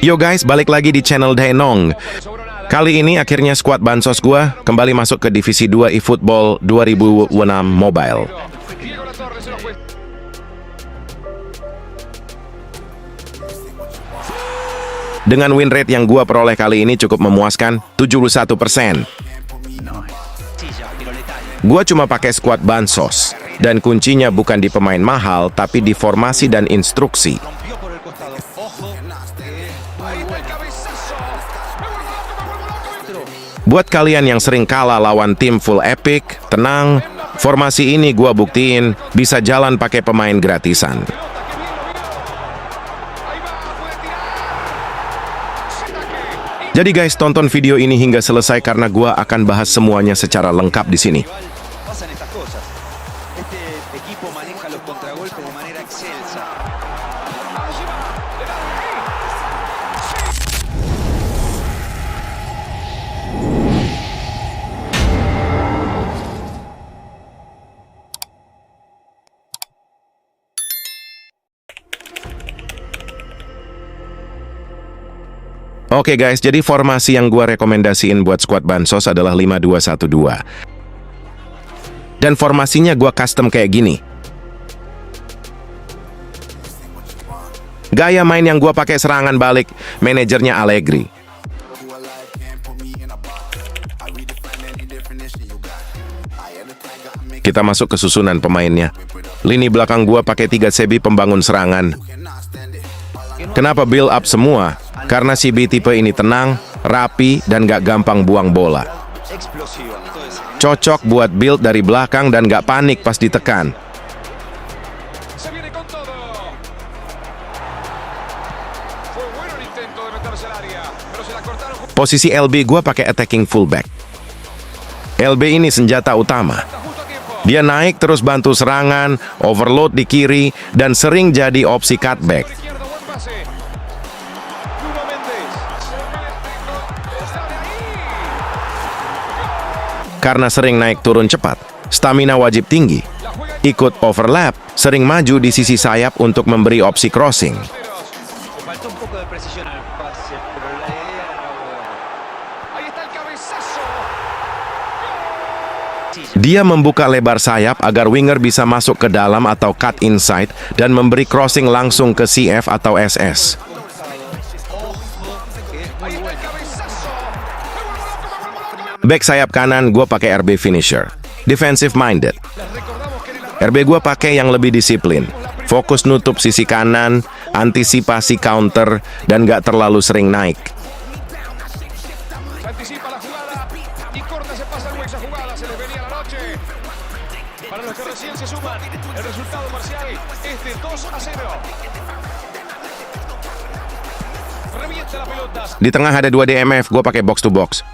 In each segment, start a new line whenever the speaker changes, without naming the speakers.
Yo guys, balik lagi di channel Daenong. Kali ini akhirnya skuad bansos gua kembali masuk ke Divisi 2 eFootball 2006 Mobile. Dengan win rate yang gua peroleh kali ini cukup memuaskan, 71%. Gua cuma pakai skuad bansos, dan kuncinya bukan di pemain mahal, tapi di formasi dan instruksi. Buat kalian yang sering kalah lawan tim full epic, tenang, formasi ini gua buktiin bisa jalan pakai pemain gratisan. Jadi guys, tonton video ini hingga selesai karena gua akan bahas semuanya secara lengkap di sini. Oke guys, jadi formasi yang gua rekomendasiin buat skuad bansos adalah 5-2-1-2. Dan formasinya gua custom kayak gini. Gaya main yang gua pakai serangan balik, manajernya Allegri. Kita masuk ke susunan pemainnya. Lini belakang gua pakai 3 CB pembangun serangan. Kenapa build up semua? Karena CB tipe ini tenang, rapi, dan gak gampang buang bola. Cocok buat build dari belakang dan gak panik pas ditekan. Posisi LB gua pakai attacking fullback. LB ini senjata utama. Dia naik terus bantu serangan, overload di kiri, dan sering jadi opsi cutback. Karena sering naik turun cepat, stamina wajib tinggi. Ikut overlap, sering maju di sisi sayap untuk memberi opsi crossing. Dia membuka lebar sayap agar winger bisa masuk ke dalam atau cut inside dan memberi crossing langsung ke CF atau SS. Back sayap kanan, gue pakai RB finisher. Defensive minded. RB gue pakai yang lebih disiplin. Fokus nutup sisi kanan, antisipasi counter, dan gak terlalu sering naik. Di tengah ada 2 DMF, gue pakai box to box.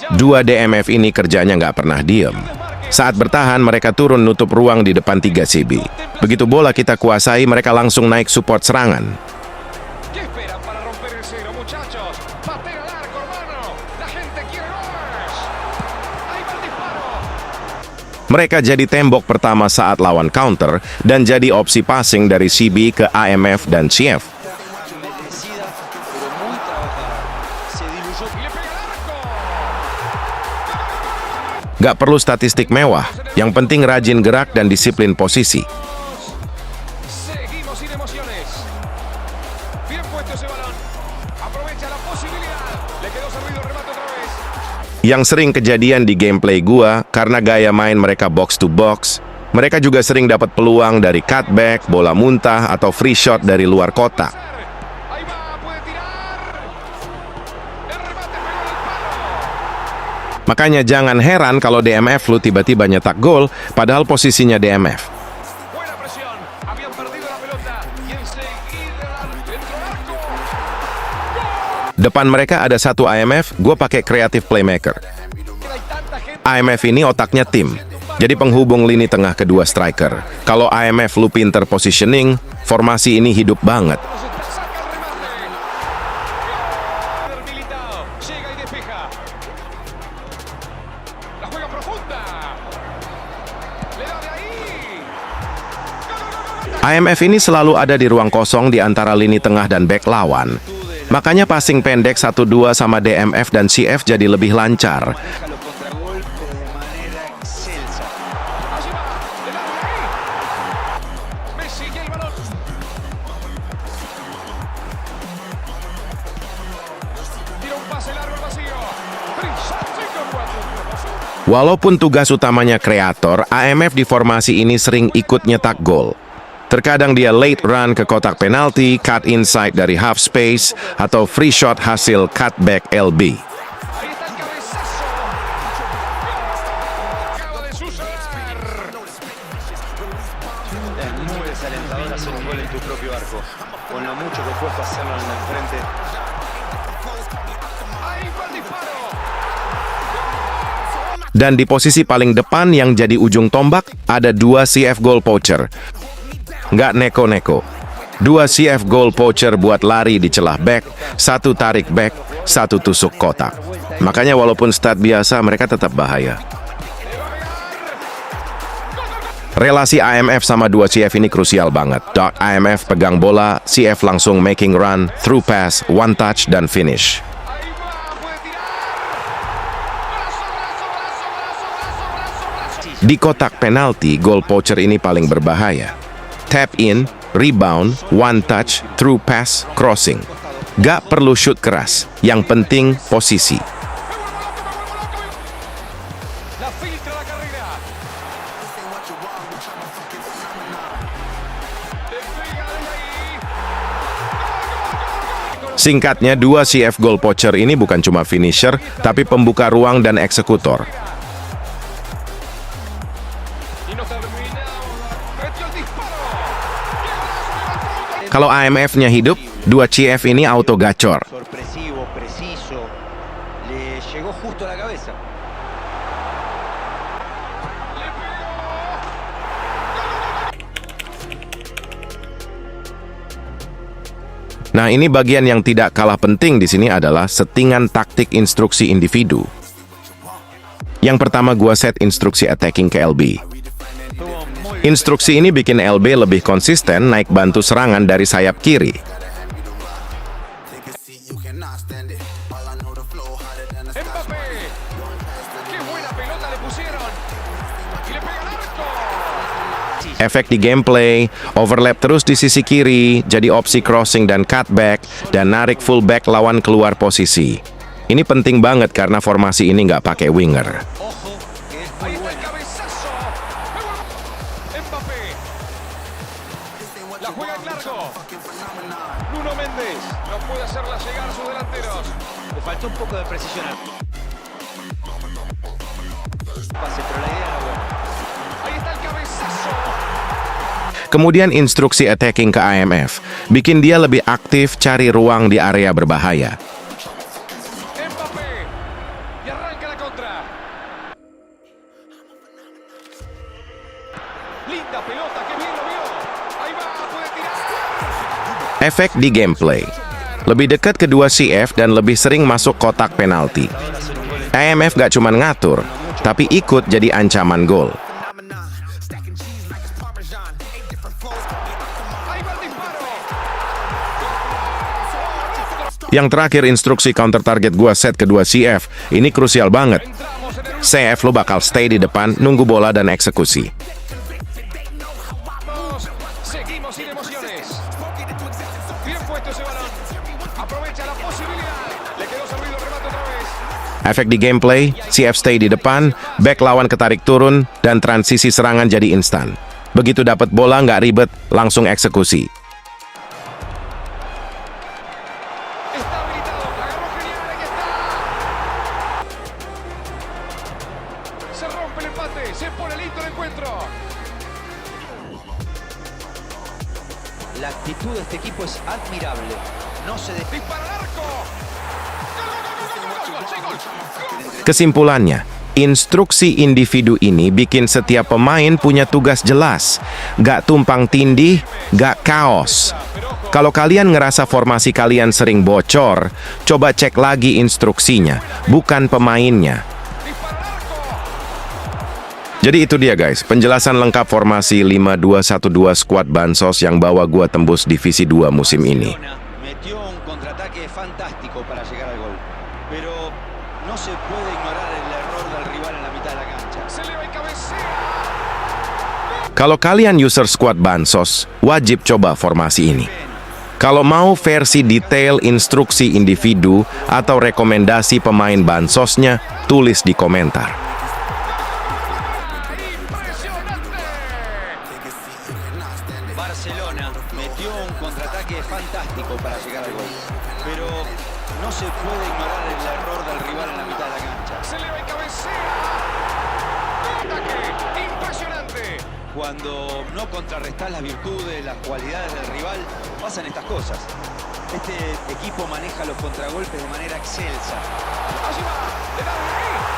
2 DMF ini kerjanya nggak pernah diem. Saat bertahan, mereka turun nutup ruang di depan 3 CB. Begitu bola kita kuasai, mereka langsung naik support serangan. Mereka jadi tembok pertama saat lawan counter, dan jadi opsi passing dari CB ke AMF dan CF. Gak perlu statistik mewah, yang penting rajin gerak dan disiplin posisi. Yang sering kejadian di gameplay gua, karena gaya main mereka box to box, mereka juga sering dapat peluang dari cutback, bola muntah, atau free shot dari luar kotak. Makanya jangan heran kalau DMF lu tiba-tiba nyetak gol, padahal posisinya DMF. Depan mereka ada 1 AMF, gue pakai creative playmaker. AMF ini otaknya tim, jadi penghubung lini tengah kedua striker. Kalau AMF lu pinter positioning, formasi ini hidup banget. IMF ini selalu ada di ruang kosong di antara lini tengah dan bek lawan. Makanya passing pendek 1-2 sama DMF dan CF jadi lebih lancar. Walaupun tugas utamanya kreator, IMF di formasi ini sering ikut nyetak gol. Terkadang dia late run ke kotak penalti, cut inside dari half space, atau free shot hasil cutback LB. Dan di posisi paling depan yang jadi ujung tombak, ada 2 CF goal poacher. Nggak neko-neko. 2 CF goal poacher buat lari di celah back, 1 tarik back, 1 tusuk kotak. Makanya walaupun stat biasa, mereka tetap bahaya. Relasi IMF sama 2 CF ini krusial banget. IMF pegang bola, CF langsung making run, through pass, one touch, dan finish. Di kotak penalti, goal poacher ini paling berbahaya. Tap in, rebound, one touch, through pass, crossing. Gak perlu shoot keras, yang penting posisi. Singkatnya, 2 CF goal poacher ini bukan cuma finisher, tapi pembuka ruang dan eksekutor. Kalau IMF-nya hidup, 2 CF ini auto gacor. Nah, ini bagian yang tidak kalah penting di sini adalah settingan taktik instruksi individu. Yang pertama, gua set instruksi attacking ke LB. Instruksi ini bikin LB lebih konsisten naik bantu serangan dari sayap kiri. Efek di gameplay, overlap terus di sisi kiri, jadi opsi crossing dan cutback, dan narik fullback lawan keluar posisi. Ini penting banget karena formasi ini nggak pakai winger. Kemudian instruksi attacking ke IMF, bikin dia lebih aktif cari ruang di area berbahaya. Efek di gameplay, lebih dekat kedua CF dan lebih sering masuk kotak penalti. IMF gak cuma ngatur, tapi ikut jadi ancaman gol. Yang terakhir, instruksi counter target gua set kedua CF. Ini krusial banget. CF lo bakal stay di depan, nunggu bola dan eksekusi. Efek di gameplay, CF stay di depan, back lawan ketarik turun, dan transisi serangan jadi instan. Begitu dapat bola nggak ribet, langsung eksekusi.
La actitud de este equipo es admirable. No se dispara al arco.
Kesimpulannya, instruksi individu ini bikin setiap pemain punya tugas jelas. Gak tumpang tindih, gak kaos. Kalau kalian ngerasa formasi kalian sering bocor, coba cek lagi instruksinya, bukan pemainnya. Jadi itu dia guys, penjelasan lengkap formasi 5-2-1-2 skuad Bansos yang bawa gua tembus divisi 2 musim ini.
Metió un contraataque fantástico para llegar al gol. Pero no se puede ignorar el error del rival en la mitad de la cancha.
Kalau kalian user skuad Bansos, wajib coba formasi ini. Kalau mau versi detail instruksi individu atau rekomendasi pemain Bansosnya, tulis di komentar.
Barcelona metió un contraataque fantástico para llegar al gol. Pero no se puede ignorar el error del rival en la mitad de la cancha. Cuando no contrarrestás las virtudes, las cualidades del rival, pasan estas cosas. Este equipo maneja los contragolpes de manera excelsa.
Allí va, le da ahí.